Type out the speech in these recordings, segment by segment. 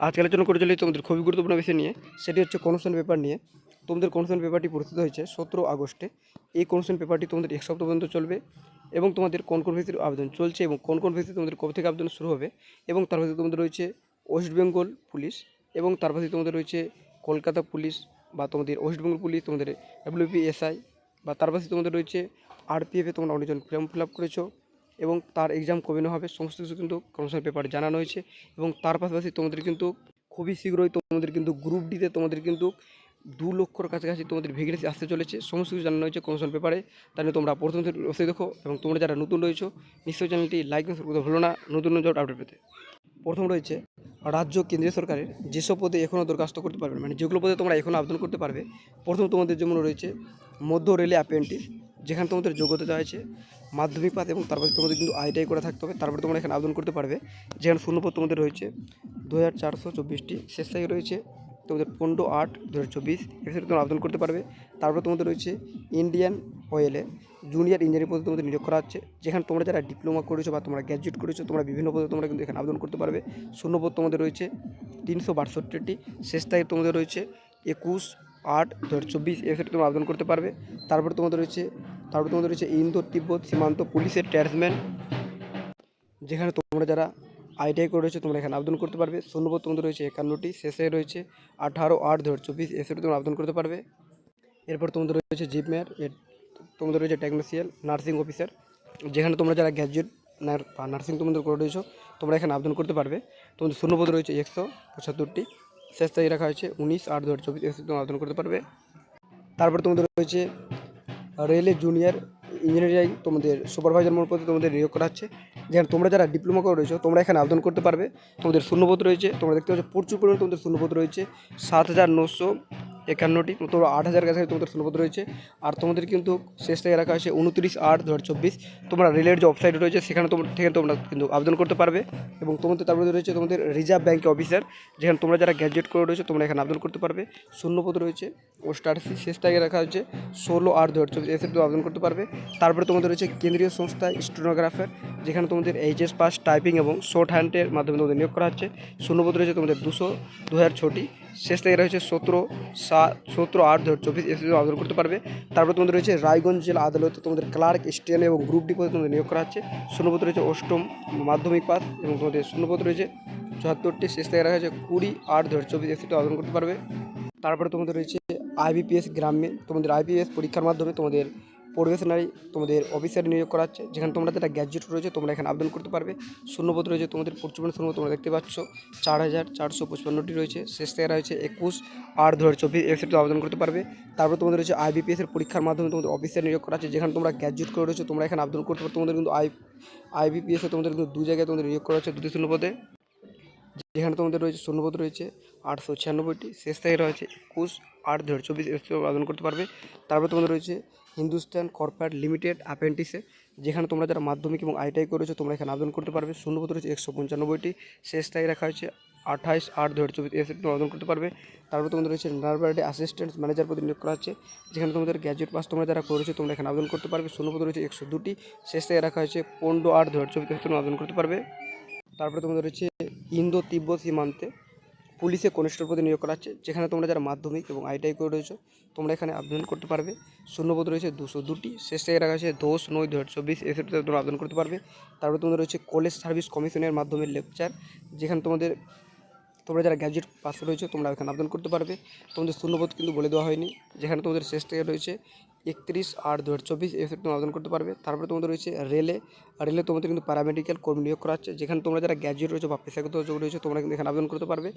আজকে আলোচনা করে চলেছি তোমাদের খুবই গুরুত্বপূর্ণ বিষয় নিয়ে, সেটি হচ্ছে কনস্টেবল পেপার নিয়ে। তোমাদের কনস্টেবল পেপারটি প্রস্তুত হয়েছে 17 আগস্টে। এই কনস্টেবল পেপারটি তোমাদের এক সপ্তাহ পর্যন্ত চলবে এবং তোমাদের কোন কোন ভিত্তির আবেদন চলছে এবং কোন কোন ভিত্তিতে তোমাদের কবে থেকে আবেদন শুরু হবে এবং তার ভিত্তিতে তোমাদের রয়েছে ওয়েস্ট বেঙ্গল পুলিশ এবং তার ভিত্তিতে তোমাদের রয়েছে কলকাতা পুলিশ বা তোমাদের ওয়েস্ট বেঙ্গল পুলিশ, তোমাদের WPSI বা তার পাশে তোমাদের রয়েছে RPF-এ তোমরা অনেকজন ফর্ম ফিল আপ করেছো এবং তার এক্সাম কবে না হবে সমস্ত কিছু কিন্তু কনস্টেবল পেপারে জানানো হয়েছে। এবং তার পাশাপাশি তোমাদের কিন্তু খুবই শীঘ্রই তোমাদের কিন্তু গ্রুপ ডিতে তোমাদের কিন্তু 2 লক্ষর কাছাকাছি তোমাদের ভ্যাকেন্সি আসতে চলেছে, সমস্ত কিছু জানানো হয়েছে কনস্টেবল পেপারে। তাহলে তোমরা প্রথম থেকে অবশ্যই দেখো এবং তোমরা যারা নতুন রয়েছো নিশ্চয়ই চ্যানেলটি লাইক এবং সাবস্ক্রাইব করতে ভুলো না নতুন জব আপডেট পেতে। প্রথম রয়েছে রাজ্য কেন্দ্রীয় সরকারের যেসব পদে এখনও দরখাস্ত করতে পারবে, মানে যেগুলো পদে তোমরা এখনও আবেদন করতে পারবে। প্রথম তোমাদের যেমন রয়েছে মধ্য রেলে অ্যাপ্রেন্টিস, যেখানে তোমাদের যোগ্যতা দেওয়া আছে মাধ্যমিক পাস এবং তারপরে তোমাদের কিন্তু ITI করা থাকতে হবে, তারপরে তোমরা এখানে আবেদন করতে পারবে। যেখানে শূন্যপদ তোমাদের রয়েছে 2424টি, শেষ তারিখ রয়েছে তোমাদের 15/8/2024, এক্ষেত্রে তোমরা আবেদন করতে পারবে। তারপরে তোমাদের রয়েছে ইন্ডিয়ান অয়েলে জুনিয়র ইঞ্জিনিয়ারিং পদে তোমাদের নিয়োগ করা হচ্ছে, যেখানে তোমরা যারা ডিপ্লোমা করেছো বা তোমরা গ্র্যাজুয়েট করেছো তোমরা বিভিন্ন পদে তোমরা কিন্তু এখানে আবেদন করতে পারবে। শূন্যপদ তোমাদের রয়েছে 362টি, শেষ তারিখ তোমাদের রয়েছে 21/8/2024, এক্ষেত্রে তোমরা আবেদন করতে পারবে। তারপরে তোমাদের রয়েছে ইন্দো তিব্বত সীমান্ত পুলিশের ট্যাক্সম্যান, যেখানে তোমরা যারা ITI করে রয়েছে তোমরা এখানে আবেদন করতে পারবে। শূন্যপদ তোমাদের রয়েছে 51টি, শেষে রয়েছে 18/8/2024, এক্ষেত্রে তোমরা আবেদন করতে পারবে। এরপর তোমাদের রয়েছে জিপম্যার, তোমাদের রয়েছে টেকনিশিয়ান নার্সিং অফিসার, যেখানে তোমরা যারা গ্র্যাজুয়েট বা নার্সিং তোমাদের করে রয়েছো তোমরা এখানে আবেদন করতে পারবে। তোমাদের শূন্যপদ রয়েছে 175টি, শেষ তারিখ রাখা হয়েছে 19/8/2024, এক্ষেত্রে তোমরা আবেদন করতে পারবে। তারপর তোমাদের রয়েছে রেলে জুনিয়র ইঞ্জিনিয়ারিং তোমাদের সুপারভাইজার মোড পদে তোমাদের নিয়োগ করা হচ্ছে, যেখানে তোমরা যারা ডিপ্লোমা করে রয়েছো তোমরা এখানে আবেদন করতে পারবে। তোমাদের শূন্যপদ রয়েছে তোমরা দেখতে পাচ্ছ প্রচুর পরিমাণে তোমাদের শূন্যপদ রয়েছে 7,951টি, তোমরা 8,000 কাছাকাছি তোমাদের শূন্যপদ রয়েছে। আর তোমাদের কিন্তু শেষ থেকে রাখা হয়েছে 29/8/2024, তোমরা রেলের যে ওয়েবসাইট রয়েছে সেখানে তোমরা কিন্তু আবেদন করতে পারবে। এবং তোমাদের তারপরে রয়েছে তোমাদের রিজার্ভ ব্যাঙ্ক অফিসার, যেখানে তোমরা যারা গ্র্যাজুয়েট করে রয়েছে তোমরা এখানে আবেদন করতে পারবে। শূন্যপদ রয়েছে ও স্টার্সি, শেষ তারিখে রাখা হচ্ছে 16/8/2024, এক্ষেত্রে আবেদন করতে পারবে। তারপরে তোমাদের রয়েছে কেন্দ্রীয় সংস্থা স্টেনোগ্রাফার, যেখানে তোমাদের HS পাস টাইপিং এবং শর্ট হ্যান্ডের মাধ্যমে তোমাদের নিয়োগ করা হচ্ছে। শূন্যপদ রয়েছে তোমাদের 2006টি, শেষ তারিখ রয়েছে 17/8/2024, এক্ষেত্রে আবেদন করতে পারবে। তারপরে তোমাদের রয়েছে রায়গঞ্জ জেলা আদালতে তোমাদের ক্লার্ক স্টেন এবং গ্রুপ ডি পদে তোমাদের নিয়োগ করা হচ্ছে। শূন্যপদ রয়েছে 8ম মাধ্যমিক পাস এবং তোমাদের শূন্যপদ রয়েছে 74টি, শেষ তারিখ রাখা হয়েছে 20/8/2024, এক্ষেত্রে আবেদন করতে পারবে। তারপরে তোমাদের রয়েছে IBPS গ্রামে, তোমাদের IBPS পরীক্ষার মাধ্যমে তোমাদের প্রবেশনারি তোমাদের অফিসারে নিয়োগ করা হচ্ছে, যেখানে তোমরা যারা গ্র্যাজুয়েট রয়েছে তোমরা এখানে আবেদন করতে পারবে। শূন্যপদ রয়েছে তোমাদের প্রচুর শূন্যপদ তোমরা দেখতে পাচ্ছ 4,455টি রয়েছে, শেষ থেকে রয়েছে 21/8/2024, এক্ষেত্রে আবেদন করতে পারবে। তারপর তোমাদের রয়েছে IBPS এর পরীক্ষার মাধ্যমে তোমাদের অফিসারে নিয়োগ করা হচ্ছে, যেখানে তোমরা গ্র্যাজুয়েট করে রয়েছে তোমরা এখানে আবেদন করতে পারবে। তোমাদের কিন্তু IBPS এ তোমাদের কিন্তু 2 জায়গায় তোমাদের নিয়োগ করা হচ্ছে 2টি শূন্যপদে, যেখানে তোমাদের রয়েছে শূন্যপদ রয়েছে 896টি, শেষ তারিখ রয়েছে 21/8/2024, আবেদন করতে পারবে। তারপর তোমাদের রয়েছে হিন্দুস্তান কর্পোরেট লিমিটেড অ্যাপ্রেন্টিসে, যেখানে তোমরা যারা মাধ্যমিক এবং ITI করেছো তোমরা এখানে আবেদন করতে পারবে। শূন্যপদ রয়েছে 195টি, শেষ তারিখ রাখা হয়েছে 28/8/2024, এক্ষেত্রে আবেদন করতে পারবে। তারপর তোমাদের রয়েছে নার্ভারডে অ্যাসিস্ট্যান্ট ম্যানেজার পদে নিয়োগ করা হচ্ছে, যেখানে তোমাদের গ্র্যাজুয়েট পাস তোমরা যারা করেছো তোমরা এখানে আবেদন করতে পারবে। শূন্যপদ রয়েছে 102টি, শেষ তারিখ রাখা হয়েছে 15/8/2024, এক্ষেত্রে আবেদন করতে পারবে। তারপরে তোমাদের রয়েছে ইন্দো তিব্বত সীমান্তে পুলিশে কনস্টেবল পদে নিয়োগ করা হচ্ছে, যেখানে তোমরা যারা মাধ্যমিক এবং ITI করে রয়েছো তোমরা এখানে আবেদন করতে পারবে। শূন্যপদ রয়েছে 202টি, শেষ থেকে রাখা হয়েছে 10/9/2024, এক্ষেত্রে তোমরা আবেদন করতে পারবে। তারপরে তোমাদের রয়েছে কলেজ সার্ভিস কমিশনের মাধ্যমে লেকচার, যেখানে তোমরা যারা গ্র্যাজুয়েট পাস রয়েছে তোমরা এখানে আবেদন করতে পারবে। তোমাদের শূন্যপদ কিন্তু বলে দেওয়া হয়নি, যেখানে তোমাদের শেষ থেকে রয়েছে 31/8/2024, এক্ষেত্রে তোমরা আবেদন করতে পারবে। তারপরে তোমাদের রয়েছে রেলে তোমাদের কিন্তু প্যারামেডিক্যাল কর্মী নিয়োগ করা হচ্ছে, যেখানে তোমরা যারা গ্র্যাজুয়েট রয়েছে বা পেশাগত যোগ রয়েছে তোমরা কিন্তু এখানে আবেদন করতে পারবে।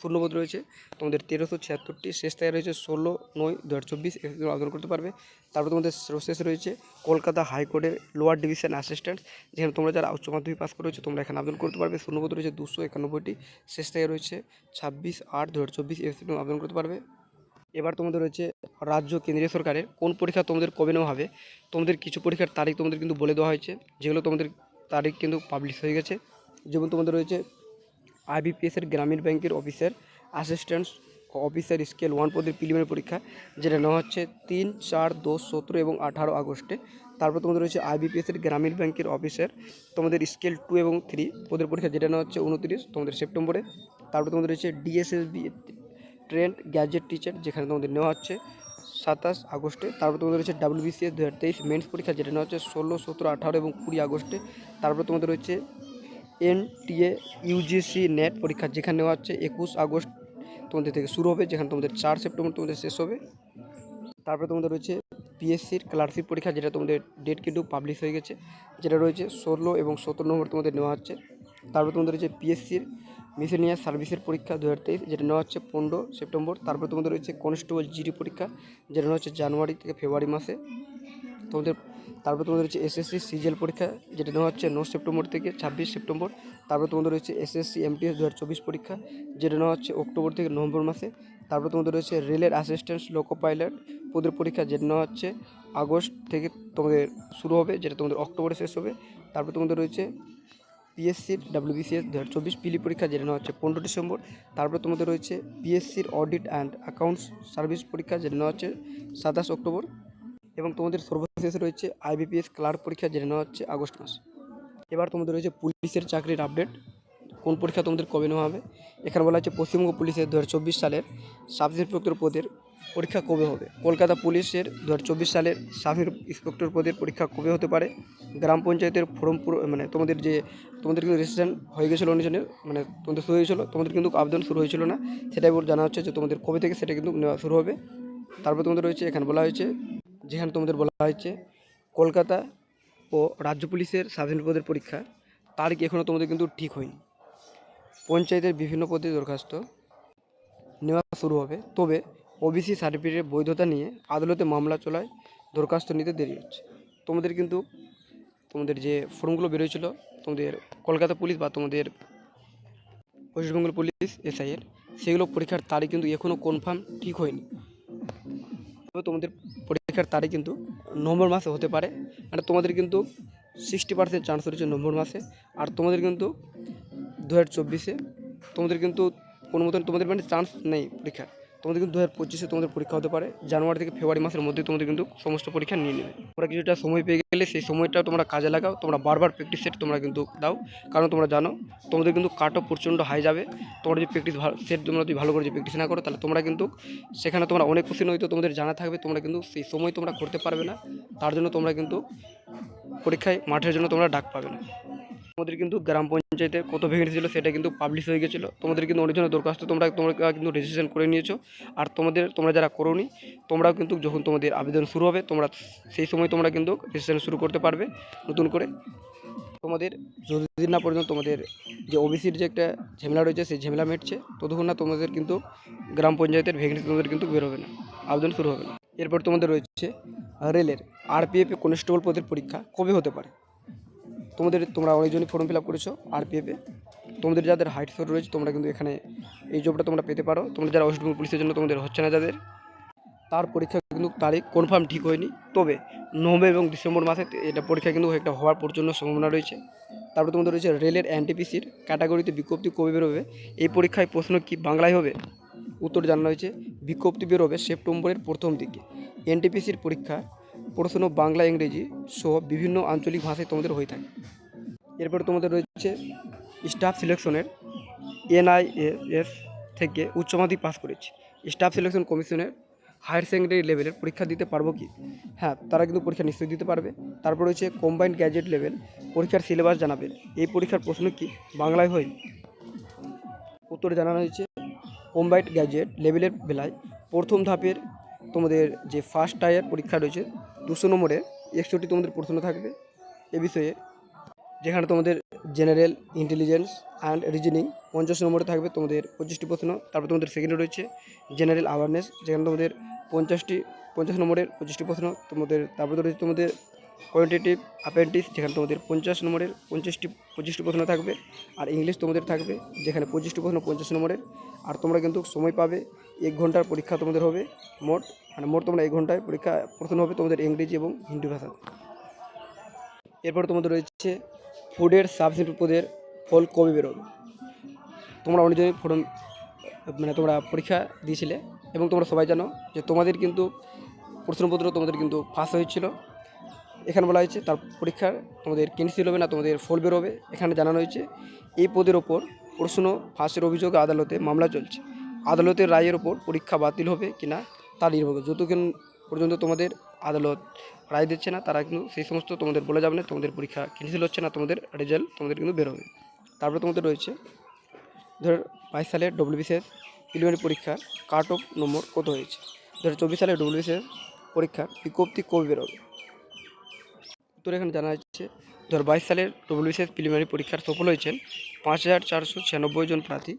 শূন্যপদ রয়েছে তোমাদের 1376টি, শেষ তারিখ রয়েছে 16/9/2024, এক্ষেত্রে আবেদন করতে পারবে। তারপরে তোমাদের শেষ রয়েছে কলকাতা হাইকোর্টের লোয়ার ডিভিশন অ্যাসিস্ট্যান্ট, যেখানে তোমরা যারা উচ্চ মাধ্যমিক পাস করেছো তোমরা এখানে আবেদন করতে পারবে। শূন্যপদ রয়েছে 291টি, শেষ তারিখ রয়েছে 26/8/2024, এক্ষেত্রে আবেদন করতে পারবে। এবার তোমাদের রয়েছে রাজ্য কেন্দ্রীয় সরকারের কোন পরীক্ষা তোমাদের কবে নেওয়া হবে। তোমাদের কিছু পরীক্ষার তারিখ তোমাদের কিন্তু বলে দেওয়া হয়েছে, যেগুলো তোমাদের তারিখ কিন্তু পাবলিশ হয়ে গেছে। যেমন তোমাদের রয়েছে IBPS এর গ্রামীণ ব্যাংকের অফিসার অ্যাসিস্ট্যান্ট অফিসার স্কেল 1 পদের প্রিলিমিনারি পরীক্ষা, যেটা নেওয়া হচ্ছে 3, 4, 10, 17 এবং 18 আগস্টে। তারপর তোমাদের রয়েছে আইবিপিএসের গ্রামীণ ব্যাংকের অফিসার তোমাদের স্কেল 2 এবং 3 পদের পরীক্ষা, যেটা নেওয়া হচ্ছে 29 তোমাদের সেপ্টেম্বরে। তারপর তোমাদের রয়েছে ডিএসএসবি ট্রেন্ড গ্যাজেট টিচার, যেখানে তোমাদের নেওয়া হচ্ছে 27 আগস্টে। তারপর তোমাদের রয়েছে ডাব্লিউবিসিএস 2023 মেন্স পরীক্ষা, যেটা নেওয়া হচ্ছে 16, 17, 18 এবং 20 আগস্টে। তারপর তোমাদের রয়েছে এনটিএ ইউজিসি নেট পরীক্ষা, যেখানে নেওয়া হচ্ছে 21 আগস্ট তোমাদের থেকে শুরু হবে, যেখানে তোমাদের 4 সেপ্টেম্বর তোমাদের শেষ হবে। তারপরে তোমাদের রয়েছে পিএসসির ক্লার্কশিপ পরীক্ষা, যেটা তোমাদের ডেট কিন্তু পাবলিশ হয়ে গেছে, যেটা রয়েছে 16 এবং 17 নম্বর তোমাদের নেওয়া হচ্ছে। তারপর তোমাদের রয়েছে পিএসসির মিসেলিনিয়াস সার্ভিসের পরীক্ষা 2023, যেটা নেওয়া হচ্ছে 15 সেপ্টেম্বর। তারপর তোমাদের রয়েছে কনস্টেবল জিডি পরীক্ষা, যেটা নেওয়া হচ্ছে জানুয়ারি থেকে ফেব্রুয়ারি মাসে তোমাদের। তারপর তোমাদের রয়েছে এসএসসি সিজিএল পরীক্ষা, যেটা নেওয়া হচ্ছে 9 সেপ্টেম্বর থেকে 26 সেপ্টেম্বর। তারপর তোমাদের রয়েছে এসএসসি এমটিএস 2024 পরীক্ষা, যেটা নেওয়া হচ্ছে অক্টোবর থেকে নভেম্বর মাসে। তারপর তোমাদের রয়েছে রেলের অ্যাসিস্ট্যান্ট লোকো পাইলট পদের পরীক্ষা, যেটা নেওয়া হচ্ছে আগস্ট থেকে তোমাদের শুরু হবে, যেটা তোমাদের অক্টোবরে শেষ হবে। তারপর তোমাদের রয়েছে পিএসসির ডাব্লিউবিসিএস 2024 পিলি পরীক্ষা, যেটা নেওয়া হচ্ছে 15 ডিসেম্বর। তারপর তোমাদের রয়েছে পিএসসির অডিট অ্যান্ড অ্যাকাউন্টস সার্ভিস পরীক্ষা, যেটা নেওয়া হচ্ছে 27 অক্টোবর। এবং তোমাদের সর্বশেষে রয়েছে আইবিপিএস ক্লার্ক পরীক্ষা, যেটা নেওয়া হচ্ছে আগস্ট মাস। এবার তোমাদের রয়েছে পুলিশের চাকরির আপডেট, কোন পরীক্ষা তোমাদের কবে নেওয়া হবে। এখানে বলা হচ্ছে পশ্চিমবঙ্গ পুলিশের 2024 সালের সাব ইন্সপেক্টর পদের পরীক্ষা কবে হবে। কলকাতা পুলিশের 2024 সালের সাব ইন্সপেক্টর পদের পরীক্ষা কবে হতে পারে। গ্রাম পঞ্চায়েতের ফর্ম মানে তোমাদের কিন্তু রেজিস্ট্রেশন হয়ে গেছিলো অনেকজনের, মানে তোমাদের শুরু হয়েছিলো, তোমাদের কিন্তু আবেদন শুরু হয়েছিল না, সেটাই জানা হচ্ছে যে তোমাদের কবে থেকে সেটা কিন্তু নেওয়া শুরু হবে। তারপর তোমাদের রয়েছে এখানে বলা হয়েছে, যেখানে তোমাদের বলা হয়েছে কলকাতা ও রাজ্য পুলিশের সাব ইন্সপেক্টর পদের পরীক্ষা তারিখ এখনও তোমাদের কিন্তু ঠিক হয়নি। পঞ্চায়েতের বিভিন্ন পদে দরখাস্ত নেওয়া শুরু হবে, তবে ওবিসি সার্টিফিকেটের বৈধতা নিয়ে আদালতে মামলা চলায় দরখাস্ত নিতে দেরি হচ্ছে। তোমাদের কিন্তু তোমাদের যে ফর্মগুলো বেরোয়ছিল তোমাদের কলকাতা পুলিশ বা তোমাদের ওয়েস্টবেঙ্গল পুলিশ এসআইয়ের, সেগুলো পরীক্ষার তারিখ কিন্তু এখনও কনফার্ম ঠিক হয়নি। তবে তোমাদের পরীক্ষার তারিখ কিন্তু নভেম্বর মাসে হতে পারে, মানে তোমাদের কিন্তু 60% চান্স রয়েছে নভেম্বর মাসে। আর তোমাদের কিন্তু 2024-এ তোমাদের কিন্তু কোনো মতন তোমাদের মানে চান্স নেই পরীক্ষার। তোমাদের কিন্তু 2025-এ তোমাদের পরীক্ষা হতে পারে, জানুয়ারি থেকে ফেব্রুয়ারি মাসের মধ্যে তোমাদের কিন্তু সমস্ত পরীক্ষা নিয়ে নেবে। তোমরা কিছুটা সময় পেয়ে গেলে সেই সময়টা তোমরা কাজে লাগাও, তোমরা বারবার প্র্যাকটিস সেট তোমরা কিন্তু দাও, কারণ তোমরা জানো তোমাদের কিন্তু কাট অফ প্রচণ্ড হাই যাবে। তোমরা যদি প্র্যাকটিস সেট তোমরা যদি ভালো করে যদি প্র্যাকটিস না করো, তাহলে তোমরা কিন্তু সেখানে তোমরা অনেক কোশ্চেন হয়তো তোমাদের জানা থাকবে, তোমরা কিন্তু সেই সময় তোমরা করতে পারবে না, তার জন্য তোমরা কিন্তু পরীক্ষায় মাঠের জন্য তোমরা ডাক পাবে না। তোমাদের কিন্তু গ্রাম পঞ্চায়েতে কত ভ্যাকেন্সি ছিল সেটা কিন্তু পাবলিশ হয়ে গেছিলো, তোমাদের কিন্তু অনেকজনের দরখাস্ত তোমরা কিন্তু রেজিস্ট্রেশন করে নিয়েছো। আর তোমরা যারা করোনি, তোমরাও কিন্তু যখন তোমাদের আবেদন শুরু হবে তোমরা সেই সময় তোমরা কিন্তু রেজিস্ট্রেশন শুরু করতে পারবে নতুন করে। তোমাদের যতদিন না পর্যন্ত তোমাদের যে ওবিসির যে একটা ঝামেলা রয়েছে সেই ঝামেলা মিটছে, ততক্ষণ না তোমাদের কিন্তু গ্রাম পঞ্চায়েতের ভ্যাকেন্সি তোমাদের কিন্তু বেরোবে না, আবেদন শুরু হবে না। এরপর তোমাদের রয়েছে রেলের আরপিএফ কনস্টেবল পদের পরীক্ষা কবে হতে পারে। তোমরা অনেকজনই ফর্ম ফিল আপ করেছো আরপিএফে, তোমাদের যাদের হাইট শোর রয়েছে তোমরা কিন্তু এখানে এই জবটা তোমরা পেতে পারো। তোমরা যারা ওয়েস্টবেঙ্গল পুলিশের জন্য তোমাদের হচ্ছে না যাদের, তার পরীক্ষা কিন্তু তারিখ কনফার্ম ঠিক হয়নি, তবে নভেম্বর এবং ডিসেম্বর মাসে এটা পরীক্ষা কিন্তু একটা হওয়ার প্রচণ্ড সম্ভাবনা রয়েছে। তারপর তোমাদের রয়েছে রেলের এনটিপিসির ক্যাটাগরিতে বিজ্ঞপ্তি কবে বেরোবে। এই পরীক্ষায় প্রশ্ন কি বাংলায় হবে। উত্তর জানানো হয়েছে বিজ্ঞপ্তি বেরোবে সেপ্টেম্বরের প্রথম দিকে। এনটিপিসির পরীক্ষা প্রশ্ন বাংলা ইংরেজি সহ বিভিন্ন আঞ্চলিক ভাষায় তোমাদের হয়ে থাকে। এরপর তোমাদের রয়েছে স্টাফ সিলেকশনের এনআইএস থেকে উচ্চ মাধ্যমিক পাস করেছে। স্টাফ সিলেকশন কমিশনের হায়ার সেকেন্ডারি লেভেলের পরীক্ষা দিতে পারবো কি। হ্যাঁ, তারা কিন্তু পরীক্ষা নিশ্চয়ই দিতে পারবে। তারপর রয়েছে কম্বাইন্ড গ্র্যাজুয়েট লেভেল পরীক্ষার সিলেবাস জানাবে। এই পরীক্ষার প্রশ্ন কি বাংলায় হয়। উত্তর জানানো হয়েছে কম্বাইন্ড গ্র্যাজুয়েট লেভেলের বেলায় প্রথম ধাপের তোমাদের যে ফার্স্ট টায়ার পরীক্ষা রয়েছে 200 নম্বরের 61টি তোমাদের প্রশ্ন থাকবে এ বিষয়ে, যেখানে তোমাদের জেনারেল ইন্টেলিজেন্স অ্যান্ড রিজনিং 50 নম্বরে থাকবে তোমাদের 25টি প্রশ্ন। তারপর তোমাদের সেকেন্ডে রয়েছে জেনারেল অ্যাওয়ারনেস, যেখানে তোমাদের 50 নম্বরের 25টি প্রশ্ন তোমাদের। তারপরে রয়েছে তোমাদের কোয়ান্টিটেটিভ অ্যাপেন্ডিক্স, যেখানে তোমাদের 50 নম্বরের 25টি প্রশ্ন থাকবে। আর ইংলিশ তোমাদের থাকবে, যেখানে 25টি প্রশ্ন 50 নম্বরের। আর তোমরা কিন্তু সময় পাবে 1 ঘন্টার পরীক্ষা তোমাদের হবে মোট তোমরা 1 ঘন্টায় পরীক্ষা প্রশ্ন হবে তোমাদের ইংরেজি এবং হিন্দি ভাষা। এরপর তোমাদের রয়েছে ফুডের সাব ইন্সপেক্টর পদের ফল কবে বেরোবে। তোমরা অনেকজনই ফর্ম মানে তোমরা পরীক্ষা দিয়েছিলে এবং তোমরা সবাই জানো যে তোমাদের কিন্তু প্রশ্নপত্র তোমাদের কিন্তু ফাঁস হয়েছিল। এখানে বলা হয়েছে তার পরীক্ষার তোমাদের ক্যান্সেল হবে না, তোমাদের ফল বেরোবে। এখানে জানানো হয়েছে এই পদের ওপর প্রশ্ন ফাঁসের অভিযোগে আদালতে মামলা চলছে। আদালতের রায়ের ওপর পরীক্ষা বাতিল হবে কি না তা নির্ভর করে। যতক্ষণ পর্যন্ত তোমাদের আদালত রায় দিচ্ছে না তারা কিন্তু সেই সমস্ত তোমাদের বলে যাবে না তোমাদের পরীক্ষা ক্যান্সেল হচ্ছে না, তোমাদের রেজাল্ট তোমাদের কিন্তু বেরোবে। তারপরে তোমাদের রয়েছে 2022 সালের ডব্লিউবিসিএস প্রিলিমিনারি পরীক্ষার কাট অফ নম্বর কত হয়েছে। 2024 সালের ডব্লিউবিসিএস পরীক্ষার বিজ্ঞপ্তি কবে বেরোবে। উত্তর এখানে জানা যাচ্ছে 2022 সালের ডব্লিউবিসিএস প্রিলিমিনারি পরীক্ষার সফল হয়েছেন 5496 জন প্রার্থী।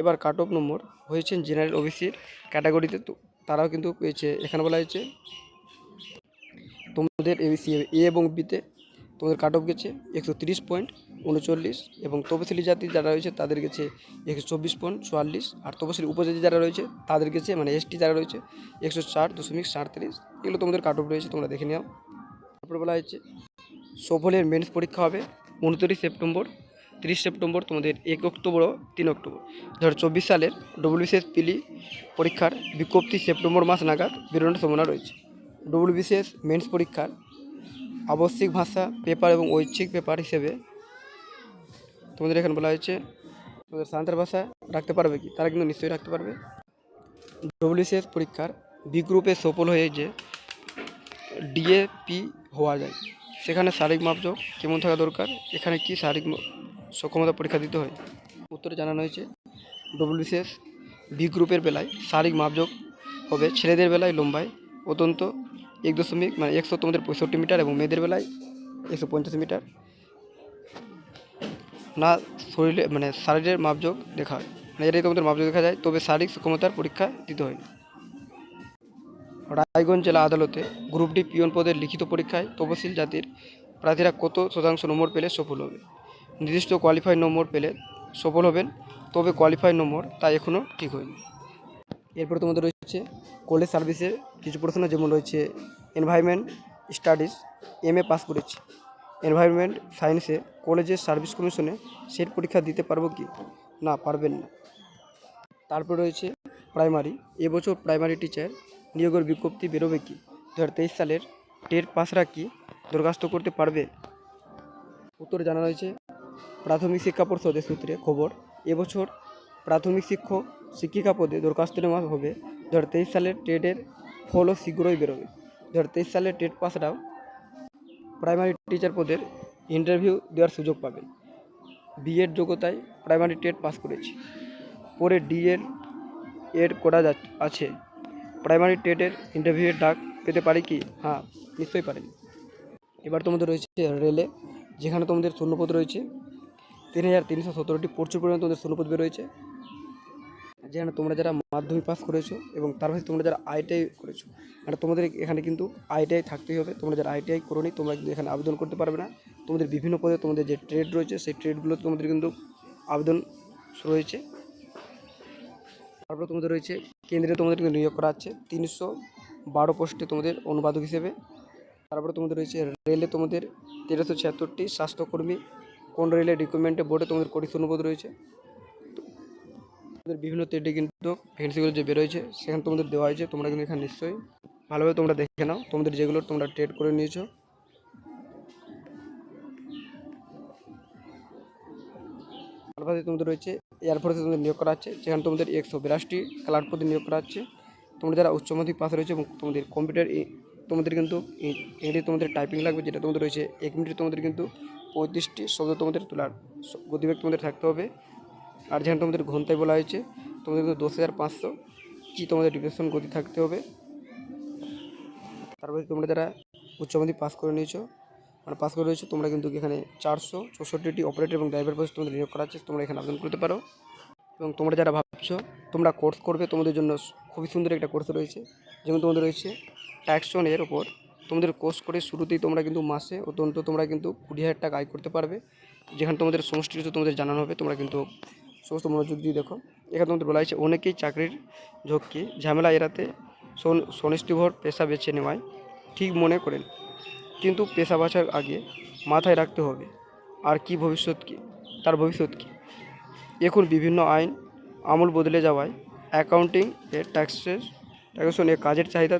এবার কাট অফ নম্বর হয়েছেন জেনারেল ওবিসির ক্যাটাগরিতে, তো তারাও কিন্তু পেয়েছে। এখানে বলা হয়েছে তোমাদের এবিসি এ এবং বিতে তোমাদের কাট অফ গেছে 130.39 এবং তপশিলি জাতি যারা রয়েছে তাদের গেছে 124.44 আর তপশিলি উপজাতি যারা রয়েছে তাদের গেছে মানে এসটি যারা রয়েছে 104.37। এগুলো তোমাদের কাট অফ রয়েছে, তোমরা দেখে নাও। তারপরে বলা হয়েছে সফলের মেন্স পরীক্ষা হবে 29 সেপ্টেম্বর, 30 সেপ্টেম্বর, তোমাদের 1 অক্টোবর ও 3 অক্টোবর। 2024 সালের ডব্লিউবিসিএস পিলি পরীক্ষার বিজ্ঞপ্তি সেপ্টেম্বর মাস নাগাদ বেরোনোর সম্ভাবনা রয়েছে। ডব্লিউবিসিএস মেন্স পরীক্ষার আবশ্যিক ভাষা পেপার এবং ঐচ্ছিক পেপার হিসেবে তোমাদের এখানে বলা হয়েছে তোমাদের সাঁওতাল ভাষা রাখতে পারবে কি, তারা কিন্তু নিশ্চয়ই রাখতে পারবে। ডব্লিউবিসিএস পরীক্ষার বি গ্রুপে সফল হয়ে যে ডিএপি হওয়া যায় সেখানে শারীরিক মাপযোগ কেমন থাকা দরকার, এখানে কি শারীরিক সক্ষমতা পরীক্ষা দিতে হয়। উত্তরে জানানো হয়েছে ডব্লিউবিসিএস বি গ্রুপের বেলায় শারীরিক মাপযোগ হবে ছেলেদের বেলায় লম্বায় অত্যন্ত 1.100 তোমাদের 65 মিটার এবং মেয়েদের বেলায় 150 মিটার। না শরীরে মানে শারীরের মাপযোগ দেখা হয়, মানে এটাই তোমাদের মাপযোগ দেখা যায়, তবে শারীরিক সক্ষমতার পরীক্ষা দিতে হয়। রায়গঞ্জ জেলা আদালতে গ্রুপ ডি পিয়ন পদের লিখিত পরীক্ষায় তপশিল জাতির প্রার্থীরা কত শতাংশ নম্বর পেলে সফল হবে। নির্দিষ্ট কোয়ালিফাই নম্বর পেলে সফল হবেন, তবে কোয়ালিফাই নম্বর তা এখনও ঠিক হয়নি। এরপর তোমাদের রয়েছে কলেজ সার্ভিসের কিছু প্রশ্ন, যেমন রয়েছে এনভায়রনমেন্ট স্টাডিজ এমএ পাস করেছি, এনভায়রনমেন্ট সায়েন্সে কলেজের সার্ভিস কমিশনে সেট পরীক্ষা দিতে পারবো কি, না পারবেন না। তারপর রয়েছে প্রাইমারি, এবছর প্রাইমারি টিচার নিয়োগের বিজ্ঞপ্তি বেরোবে কি। 2023 সালের টেট পাসরা কি দরখাস্ত করতে পারবে। উত্তরে জানা রয়েছে প্রাথমিক শিক্ষা পর্ষদের সূত্রে খবর এবছর প্রাথমিক শিক্ষক শিক্ষিকা পদে দরখাস্ত নেওয়া হবে। 2023 সালের টেটের ফলও শীঘ্রই বেরোবে। 2023 সালের টেট পাসরাও প্রাইমারি টিচার পদের ইন্টারভিউ দেওয়ার সুযোগ পাবে। বিএড যোগ্যতায় প্রাইমারি টেট পাস করেছি, পরে ডিএড করা আছে, প্রাইমারি টেটের ইন্টারভিউয়ের ডাক পেতে পারে কি, হ্যাঁ নিশ্চয়ই পারে। এবার তোমাদের রয়েছে রেলে, যেখানে তোমাদের শূন্যপদ রয়েছে 3317টি, প্রচুর পরিমাণে তোমাদের শূন্যপদ বেরোয়েছে। যেখানে তোমরা যারা মাধ্যমিক পাস করেছো এবং তার পাশে তোমরা যারা আইটিআই করেছো, মানে তোমাদের এখানে কিন্তু আইটিআই থাকতেই হবে। তোমরা যারা আইটিআই করোনি তোমরা কিন্তু এখানে আবেদন করতে পারবে না। তোমাদের বিভিন্ন পদে তোমাদের যে ট্রেড রয়েছে সেই ট্রেডগুলো তোমাদের কিন্তু আবেদন রয়েছে। তারপর তোমাদের রয়েছে কেন্দ্রে তোমাদের কিন্তু নিয়োগ করা আছে 312 পোস্টে তোমাদের অনুবাদক হিসেবে। তারপরে তোমাদের রয়েছে রেলে তোমাদের 1376টি, স্বাস্থ্যকর্মী কোন রেলের রিক্রুটমেন্টে বোর্ডে তোমাদের 20 অনুবাদ রয়েছে। তোমাদের বিভিন্ন ট্রেডে কিন্তু ভ্যাকেন্সিগুলো যে বেরোয়েছে সেখানে তোমাদের দেওয়া হয়েছে, তোমরা কিন্তু এখানে নিশ্চয়ই ভালোভাবে তোমরা দেখে নাও তোমাদের যেগুলো তোমরা ট্রেড করে নিয়েছো। তারপরে তোমাদের রয়েছে এয়ারফোর্সে তোমাদের নিয়োগ করা হচ্ছে, যেখানে তোমাদের 182টি ক্লার্ক পদে নিয়োগ করা হচ্ছে। তোমরা যারা উচ্চ মাধ্যমিক পাস রয়েছে এবং তোমাদের কম্পিউটার তোমাদের কিন্তু ইংরেজি তোমাদের টাইপিং লাগবে, যেটা তোমাদের রয়েছে 1 মিনিটে তোমাদের কিন্তু 35টি শব্দ তোমাদের তোলার গতিবেগ তোমাদের থাকতে হবে। আর যেখানে তোমাদের ঘন্টায় বলা হয়েছে তোমাদের কিন্তু 10,500 কি তোমাদের ডিপ্রেশন গতি থাকতে হবে। তারপরে তোমরা যারা উচ্চ মাধ্যমিক পাস করে নিয়েছো মানে পাস করে রয়েছে, তোমরা কিন্তু এখানে 464টি অপারেটর এবং ড্রাইভার পোস্ট তোমাদের নিয়োগ করা আছে, তোমরা এখানে আবেদন করতে পারো। এবং তোমরা যারা ভাবছো তোমরা কোর্স করবে, তোমাদের জন্য খুবই সুন্দর একটা কোর্স রয়েছে, যেমন তোমাদের রয়েছে ট্যাক্সনের ওপর তোমাদের কোর্স করে শুরুতেই তোমরা কিন্তু মাসে অত্যন্ত তোমরা কিন্তু 20,000 টাকা আয় করতে পারবে। যেখানে তোমাদের সমষ্টি কিছু তোমাদের জানানো হবে, তোমরা কিন্তু সমস্ত মনোযোগ দিয়ে দেখো। এখানে তোমাদের বলা হয়েছে অনেকেই চাকরির ঝক্কি ঝামেলা এড়াতে স্বনিষ্ঠিভর পেশা বেছে নেওয়ায় ঠিক মনে করেন, কিন্তু পেশা বাছার আগে মাথায় রাখতে হবে আর কি ভবিষ্যৎ কি, তার ভবিষ্যৎ কী। এখন বিভিন্ন আইন আমল বদলে যাওয়ায় অ্যাকাউন্টিং এর ট্যাক্সেশন এর কাজের চাহিদা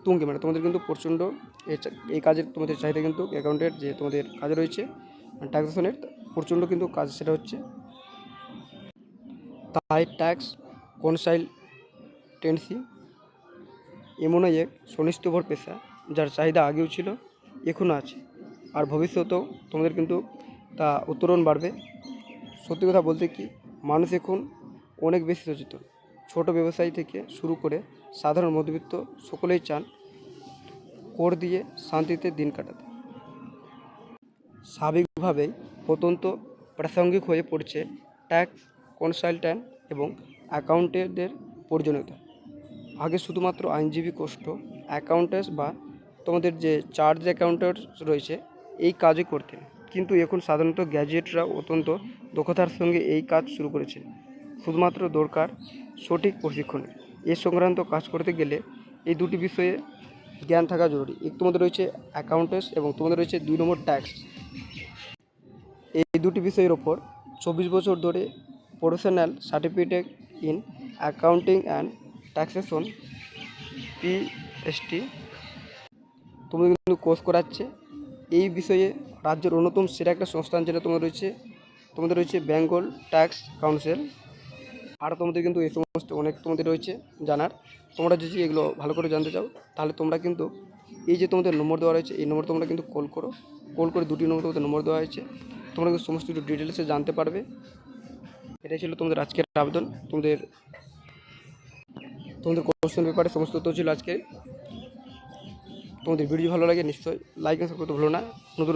তুঙ্গে, মানে তোমাদের কিন্তু প্রচণ্ড এই কাজের তোমাদের চাহিদা কিন্তু অ্যাকাউন্টের যে তোমাদের কাজ রয়েছে ট্যাক্সেশনের প্রচণ্ড কিন্তু কাজ সেটা হচ্ছে। তাই ট্যাক্স কনসালটেন্সি এমনই এক স্বনির্ভর পেশা যার চাহিদা আগেও ছিল, এখনও আছে, আর ভবিষ্যতেও তোমাদের কিন্তু তা উত্তরণ বাড়বে। সত্যি কথা বলতে কি, মানুষ এখন অনেক বেশি সচেতন। ছোট ব্যবসায়ী থেকে শুরু করে সাধারণ মধ্যবিত্ত সকলেই চান কর দিয়ে শান্তিতে দিন কাটাতে। স্বাভাবিকভাবেই অত্যন্ত প্রাসঙ্গিক হয়ে পড়ছে ট্যাক্স কনসালট্যান্ট এবং অ্যাকাউন্টেন্টদের প্রয়োজনীয়তা। আগে শুধুমাত্র আইনজীবী কষ্ট অ্যাকাউন্ট্যান্টস বা তোমাদের যে চার্জ অ্যাকাউন্ট্যান্টস রয়েছে এই কাজই করতেন, কিন্তু এখন সাধারণত গ্র্যাজুয়েটরা অত্যন্ত দক্ষতার সঙ্গে এই কাজ শুরু করেছে। শুধুমাত্র দরকার সঠিক প্রশিক্ষণের। এ সংক্রান্ত কাজ করতে গেলে এই দুটি বিষয়ে জ্ঞান থাকা জরুরি। এক তোমাদের রয়েছে অ্যাকাউন্ট্যান্টস এবং তোমাদের রয়েছে 2 নম্বর ট্যাক্স। এই দুটি বিষয়ের ওপর 24 বছর ধরে professional certificate in accounting and taxation PhD তোমাদের কিন্তু কোর্স করাচ্ছে। এই বিষয়ে রাজ্যের অন্যতম সেরা একটা সংস্থান যেটা তোমাদের রয়েছে বেঙ্গল ট্যাক্স কাউন্সিল। আর তোমাদের কিন্তু এই সমস্ত অনেক তোমাদের রয়েছে জানার। তোমরা যদি এগুলো ভালো করে জানতে চাও তাহলে তোমরা কিন্তু এই যে তোমাদের নম্বর দেওয়া রয়েছে এই নম্বর তোমরা কিন্তু কল করে 2টি নম্বর তোমাদের নম্বর দেওয়া হয়েছে, তোমরা কিন্তু সমস্ত কিছু ডিটেলসে জানতে পারবে। এটাই ছিল তোমাদের আজকের আবেদন। তোমাদের কোশ্চেন পেপারে সমস্ত তথ্য ছিল আজকে। তোমাদের ভিডিও ভালো লাগে নিশ্চয়ই লাইক এবং সাবস্ক্রাইব করতে ভুলো না। নতুন